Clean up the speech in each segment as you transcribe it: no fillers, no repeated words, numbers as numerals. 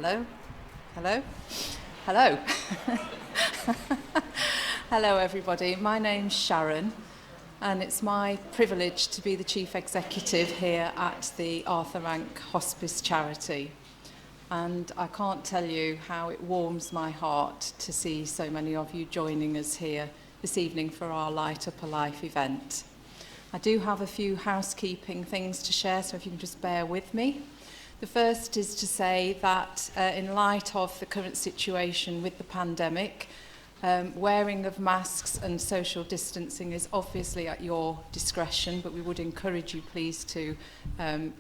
Hello? Hello? Hello. Hello everybody, my name's Sharon and it's my privilege to be the Chief Executive here at the Arthur Rank Hospice Charity. And I can't tell you how it warms my heart to see so many of you joining us here this evening for our Light Up a Life event. I do have a few housekeeping things to share, so if you can just bear with me. The first is to say that in light of the current situation with the pandemic, wearing of masks and social distancing is obviously at your discretion, but we would encourage you please to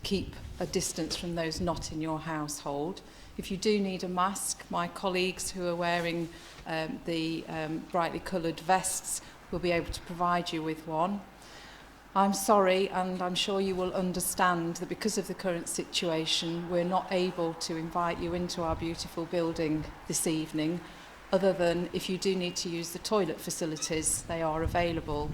keep a distance from those not in your household. If you do need a mask, my colleagues who are wearing the brightly coloured vests will be able to provide you with one. I'm sorry, and I'm sure you will understand that because of the current situation, we're not able to invite you into our beautiful building this evening, other than if you do need to use the toilet facilities, they are available.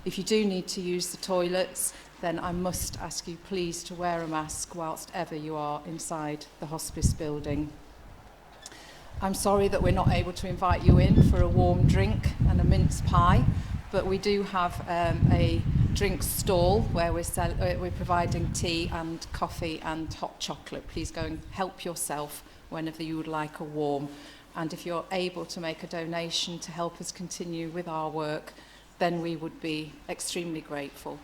If you do need to use the toilets, then I must ask you please to wear a mask whilst ever you are inside the hospice building. I'm sorry that we're not able to invite you in for a warm drink and a mince pie, but we do have a drink stall where we're providing tea and coffee and hot chocolate. Please go and help yourself whenever you would like a warm. And if you're able to make a donation to help us continue with our work, then we would be extremely grateful.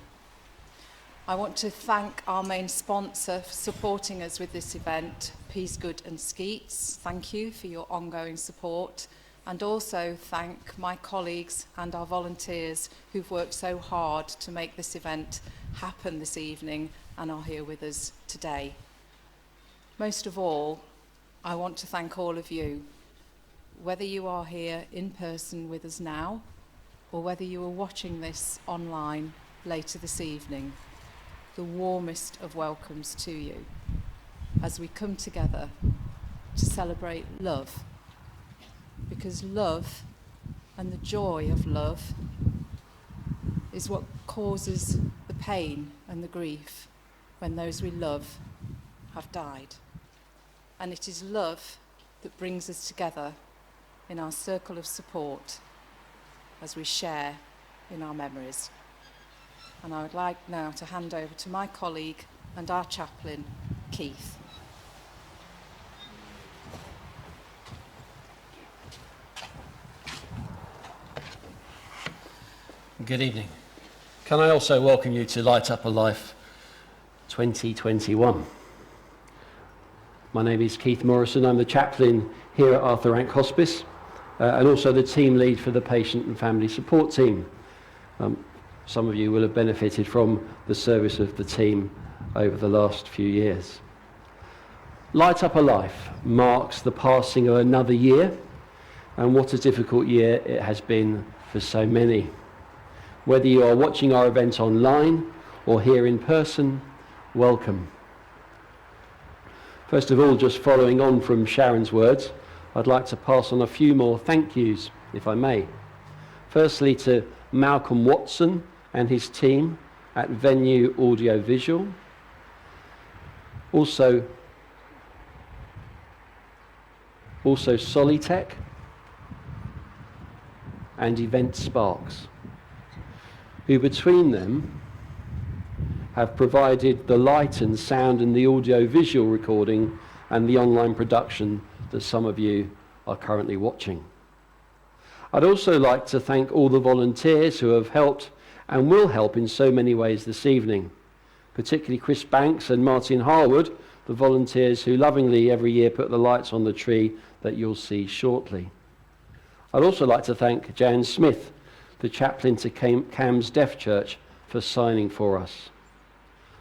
I want to thank our main sponsor for supporting us with this event, Peas Good and Skeets. Thank you for your ongoing support. And also thank my colleagues and our volunteers who've worked so hard to make this event happen this evening and are here with us today. Most of all, I want to thank all of you, whether you are here in person with us now or whether you are watching this online later this evening. The warmest of welcomes to you as we come together to celebrate love. Because love and the joy of love is what causes the pain and the grief when those we love have died. And it is love that brings us together in our circle of support as we share in our memories. And I would like now to hand over to my colleague and our chaplain, Keith. Good evening. Can I also welcome you to Light Up a Life 2021. My name is Keith Morrison. I'm the chaplain here at Arthur Rank Hospice and also the team lead for the patient and family support team. Some of you will have benefited from the service of the team over the last few years. Light Up a Life marks the passing of another year, and what a difficult year it has been for so many. Whether you are watching our event online or here in person, welcome. First of all, just following on from Sharon's words, I'd like to pass on a few more thank yous, if I may. Firstly, to Malcolm Watson and his team at Venue Audio Visual. Also Solitech and Event Sparks, who between them have provided the light and sound and the audio-visual recording and the online production that some of you are currently watching. I'd also like to thank all the volunteers who have helped and will help in so many ways this evening, particularly Chris Banks and Martin Harwood, the volunteers who lovingly every year put the lights on the tree that you'll see shortly. I'd also like to thank Jan Smith, the chaplain to Cam's Deaf Church, for signing for us.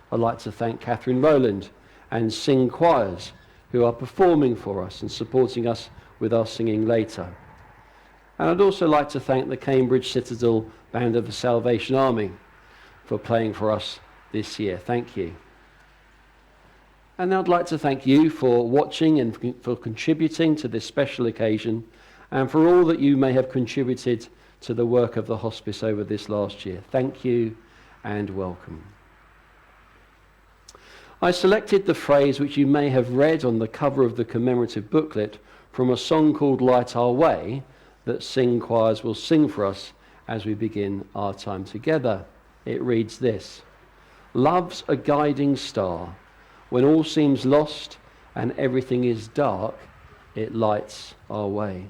I'd like to thank Catherine Rowland and Sing Choirs, who are performing for us and supporting us with our singing later. And I'd also like to thank the Cambridge Citadel Band of the Salvation Army for playing for us this year. Thank you. And I'd like to thank you for watching and for contributing to this special occasion and for all that you may have contributed to the work of the hospice over this last year. Thank you and welcome. I selected the phrase which you may have read on the cover of the commemorative booklet from a song called Light Our Way that sing choirs will sing for us as we begin our time together. It reads this: "Love's a guiding star. When all seems lost and everything is dark, it lights our way."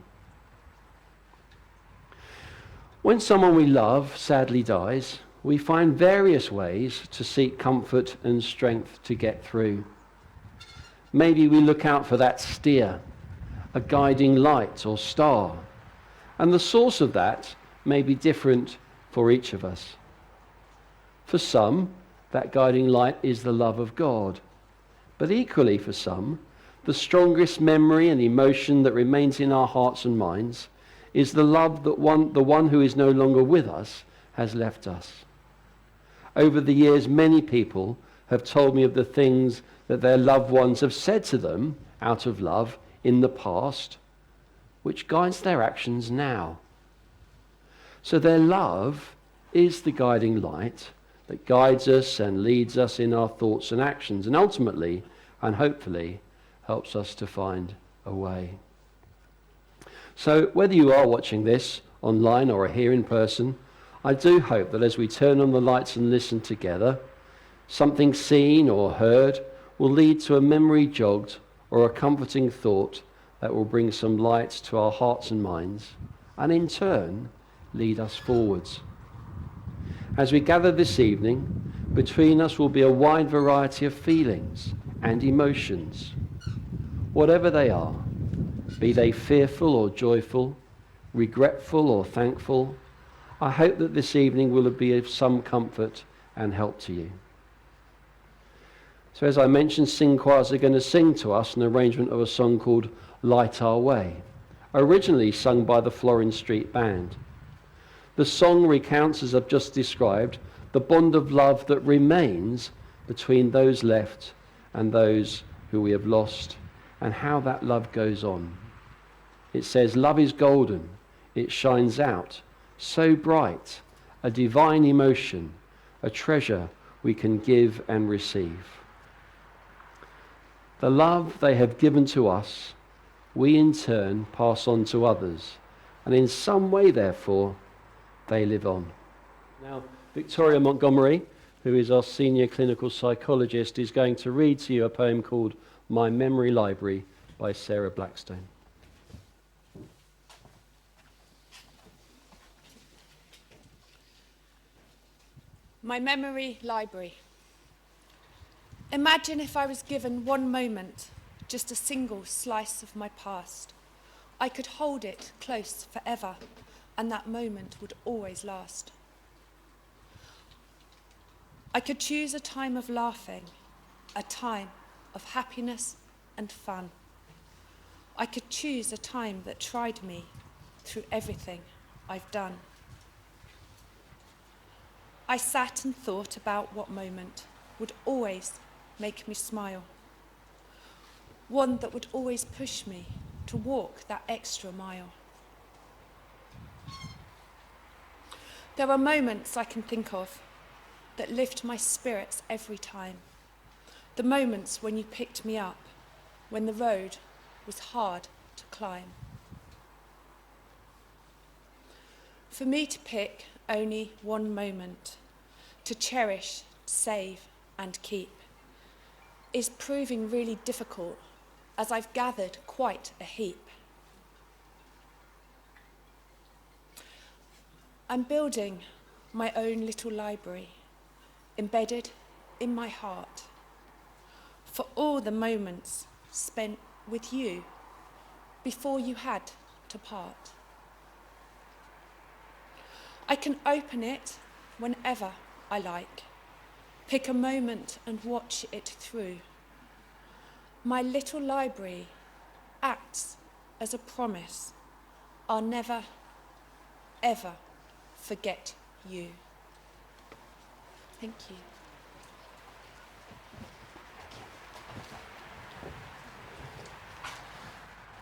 When someone we love sadly dies, we find various ways to seek comfort and strength to get through. Maybe we look out for that steer, a guiding light or star, and the source of that may be different for each of us. For some, that guiding light is the love of God, but equally for some, the strongest memory and emotion that remains in our hearts and minds is the love that the one who is no longer with us has left us. Over the years, many people have told me of the things that their loved ones have said to them out of love in the past, which guides their actions now. So their love is the guiding light that guides us and leads us in our thoughts and actions, and ultimately and hopefully helps us to find a way. So whether you are watching this online or are here in person, I do hope that as we turn on the lights and listen together, something seen or heard will lead to a memory jogged or a comforting thought that will bring some light to our hearts and minds, and in turn lead us forwards. As we gather this evening, between us will be a wide variety of feelings and emotions, whatever they are, be they fearful or joyful, regretful or thankful. I hope that this evening will be of some comfort and help to you. So as I mentioned, sing choirs are going to sing to us an arrangement of a song called Light Our Way, originally sung by the Florence Street Band. The song recounts, as I've just described, the bond of love that remains between those left and those who we have lost, and how that love goes on. It says, "Love is golden, it shines out, so bright, a divine emotion, a treasure we can give and receive. The love they have given to us, we in turn pass on to others, and in some way, therefore, they live on." Now, Victoria Montgomery, who is our senior clinical psychologist, is going to read to you a poem called My Memory Library by Sarah Blackstone. My memory library. Imagine if I was given one moment, just a single slice of my past. I could hold it close forever, and that moment would always last. I could choose a time of laughing, a time of happiness and fun. I could choose a time that tried me through everything I've done. I sat and thought about what moment would always make me smile, one that would always push me to walk that extra mile. There are moments I can think of that lift my spirits every time, the moments when you picked me up, when the road was hard to climb. For me to pick only one moment, to cherish, save and keep, is proving really difficult, as I've gathered quite a heap. I'm building my own little library, embedded in my heart, for all the moments spent with you before you had to part. I can open it whenever I like, pick a moment and watch it through. My little library acts as a promise. I'll never, ever forget you. Thank you.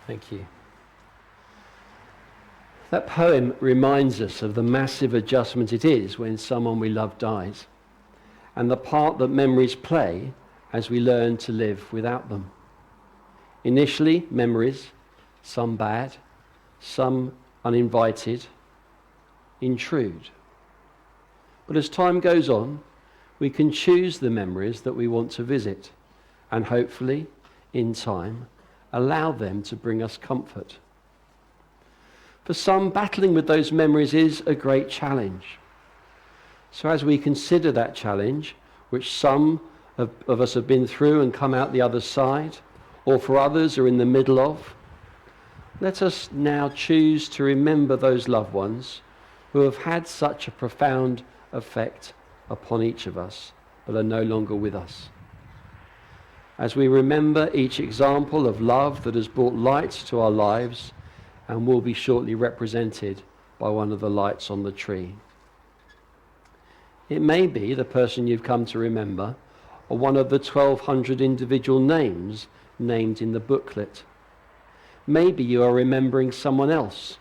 Thank you. That poem reminds us of the massive adjustment it is when someone we love dies, and the part that memories play as we learn to live without them. Initially, memories, some bad, some uninvited, intrude. But as time goes on, we can choose the memories that we want to visit, and hopefully, in time, allow them to bring us comfort. For some, battling with those memories is a great challenge. So as we consider that challenge, which some of us have been through and come out the other side, or for others are in the middle of, let us now choose to remember those loved ones who have had such a profound effect upon each of us, but are no longer with us. As we remember each example of love that has brought light to our lives and will be shortly represented by one of the lights on the tree. It may be the person you've come to remember, or one of the 1,200 individual names named in the booklet. Maybe you are remembering someone else.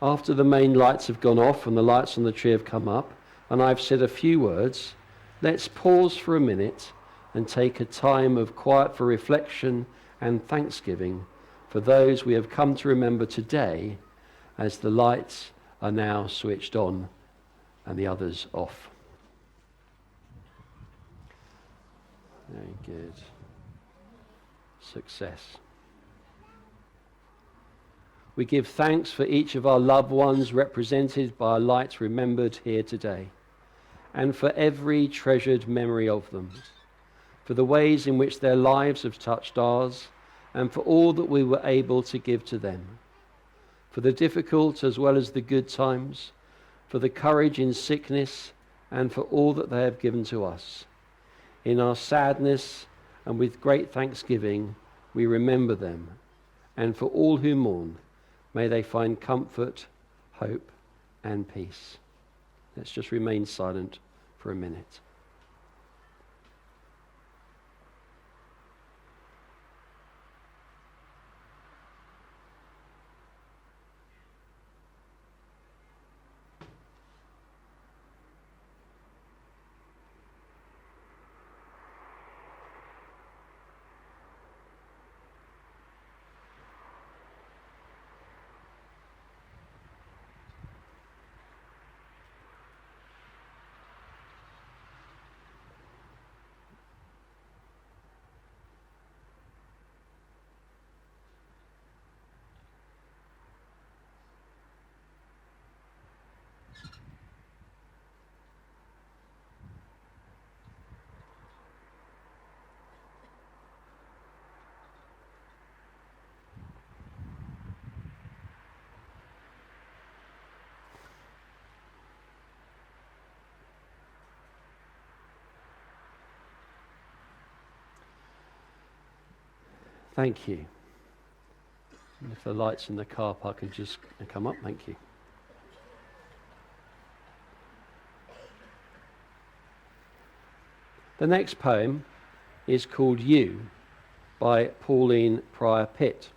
After the main lights have gone off and the lights on the tree have come up, and I've said a few words, let's pause for a minute and take a time of quiet for reflection and thanksgiving for those we have come to remember today as the lights are now switched on and the others off. Very good. Success. We give thanks for each of our loved ones represented by a light remembered here today, and for every treasured memory of them, for the ways in which their lives have touched ours, and for all that we were able to give to them, for the difficult as well as the good times, for the courage in sickness, and for all that they have given to us. In our sadness and with great thanksgiving, we remember them, and for all who mourn, may they find comfort, hope, and peace. Let's just remain silent for a minute. Thank you. And if the lights in the car park can just come up, thank you. The next poem is called You by Pauline Pryor Pitt,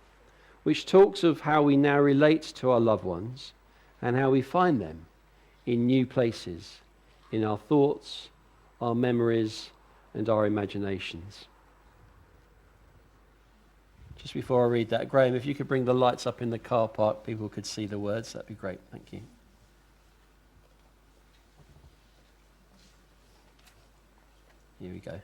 which talks of how we now relate to our loved ones and how we find them in new places, in our thoughts, our memories, and our imaginations. Just before I read that, Graham, if you could bring the lights up in the car park, people could see the words, that'd be great. Thank you. Here we go.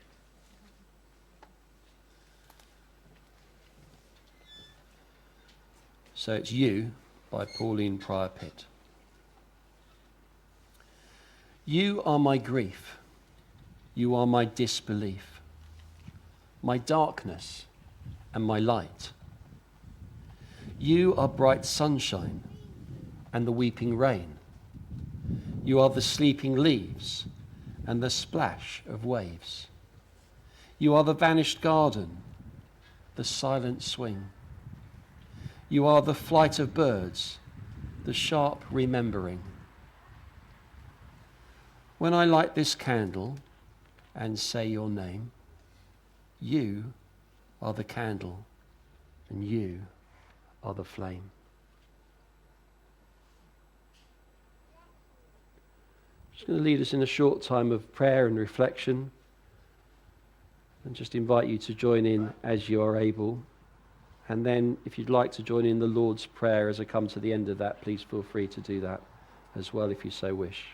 So it's You by Pauline Pryor Pitt. You are my grief. You are my disbelief, my darkness and my light. You are bright sunshine and the weeping rain. You are the sleeping leaves and the splash of waves. You are the vanished garden, the silent swing. You are the flight of birds, the sharp remembering. When I light this candle and say your name, you are the candle and you are the flame. I'm just going to lead us in a short time of prayer and reflection. And just invite you to join in as you are able. And then if you'd like to join in the Lord's Prayer as I come to the end of that, please feel free to do that as well if you so wish.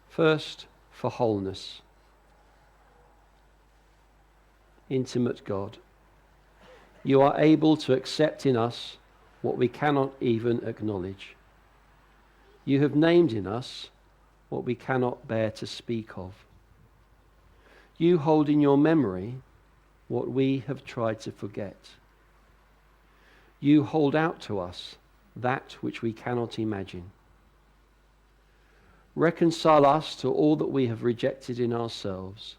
First, for wholeness. Intimate God, you are able to accept in us what we cannot even acknowledge. You have named in us what we cannot bear to speak of. You hold in your memory what we have tried to forget. You hold out to us that which we cannot imagine. Reconcile us to all that we have rejected in ourselves,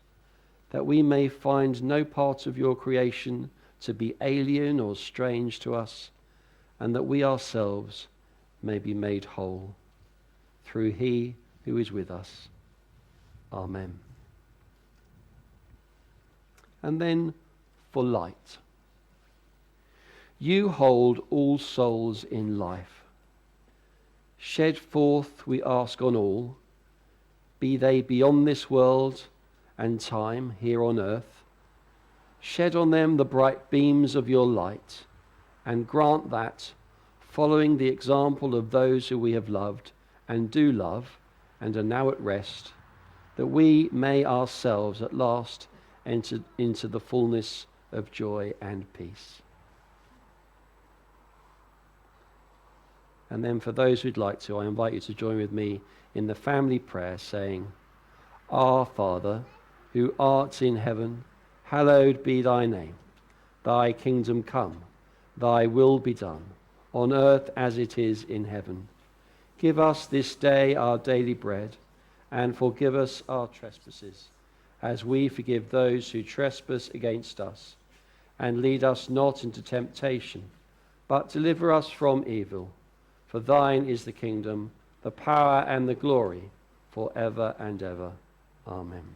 that we may find no part of your creation to be alien or strange to us, and that we ourselves may be made whole through He who is with us. Amen. And then for light. You hold all souls in life. Shed forth, we ask, on all, be they beyond this world and time here on earth. Shed on them the bright beams of your light, and grant that, following the example of those who we have loved and do love and are now at rest, that we may ourselves at last enter into the fullness of joy and peace. And then for those who'd like to, I invite you to join with me in the family prayer saying, Our Father, who art in heaven, hallowed be thy name. Thy kingdom come, thy will be done, on earth as it is in heaven. Give us this day our daily bread, and forgive us our trespasses, as we forgive those who trespass against us. And lead us not into temptation, but deliver us from evil. For thine is the kingdom, the power and the glory, for ever and ever. Amen.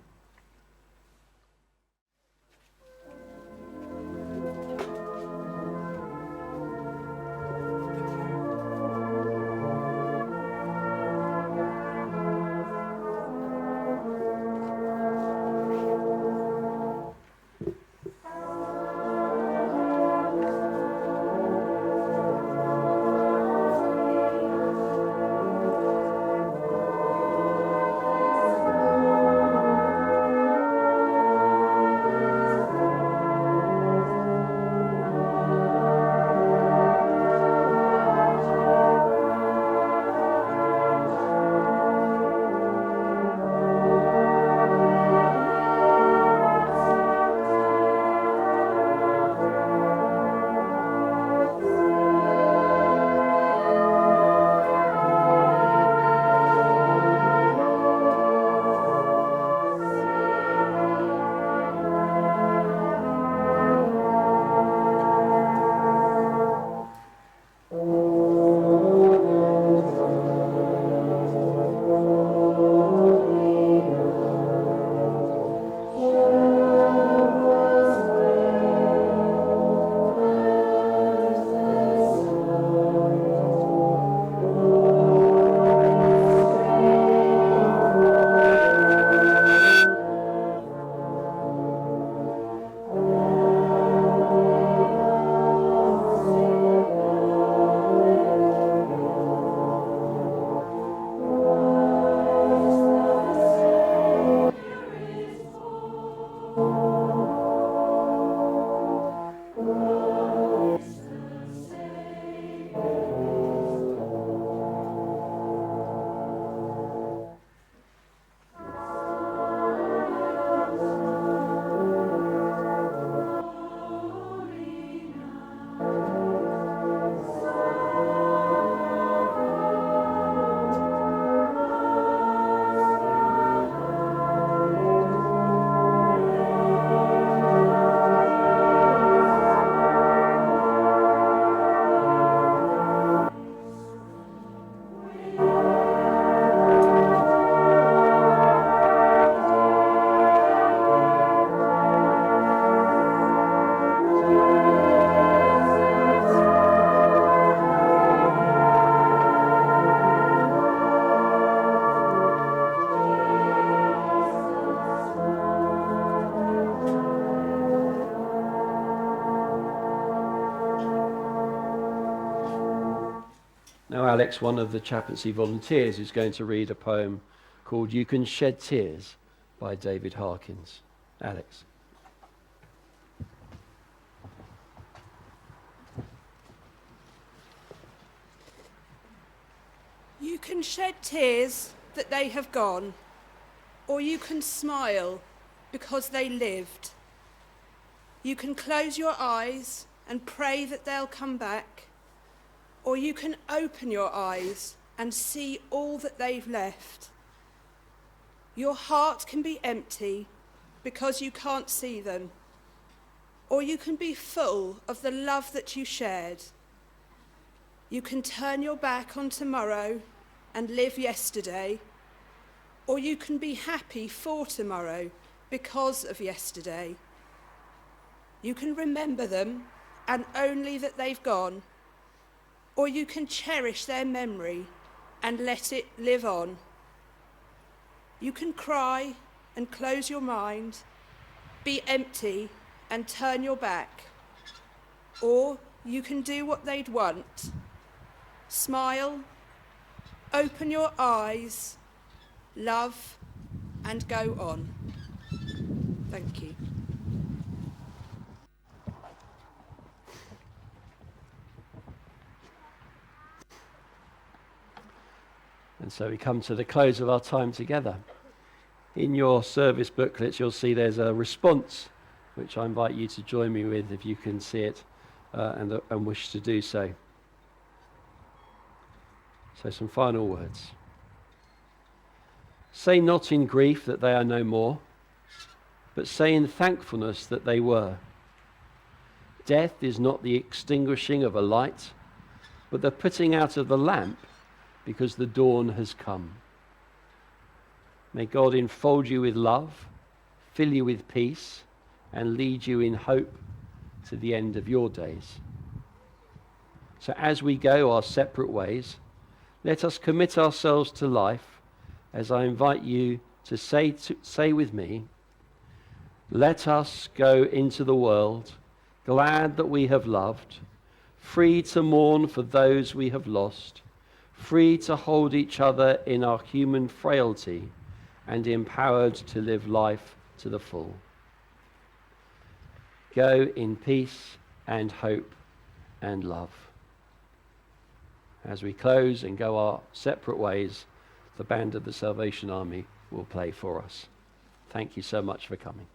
Now Alex, one of the chaplaincy volunteers, is going to read a poem called You Can Shed Tears by David Harkins. Alex. You can shed tears that they have gone, or you can smile because they lived. You can close your eyes and pray that they'll come back, or you can open your eyes and see all that they've left. Your heart can be empty because you can't see them, or you can be full of the love that you shared. You can turn your back on tomorrow and live yesterday, or you can be happy for tomorrow because of yesterday. You can remember them and only that they've gone, or you can cherish their memory and let it live on. You can cry and close your mind, be empty and turn your back, or you can do what they'd want. Smile, open your eyes, love, and go on. Thank you. And so we come to the close of our time together. In your service booklets, you'll see there's a response, which I invite you to join me with if you can see it and wish to do so. So some final words. Say not in grief that they are no more, but say in thankfulness that they were. Death is not the extinguishing of a light, but the putting out of the lamp, because the dawn has come. May God enfold you with love, fill you with peace, and lead you in hope to the end of your days. So as we go our separate ways, let us commit ourselves to life, as I invite you to say with me, let us go into the world, glad that we have loved, free to mourn for those we have lost, free to hold each other in our human frailty, and empowered to live life to the full. Go in peace and hope and love. As we close and go our separate ways, the band of the Salvation Army will play for us. Thank you so much for coming.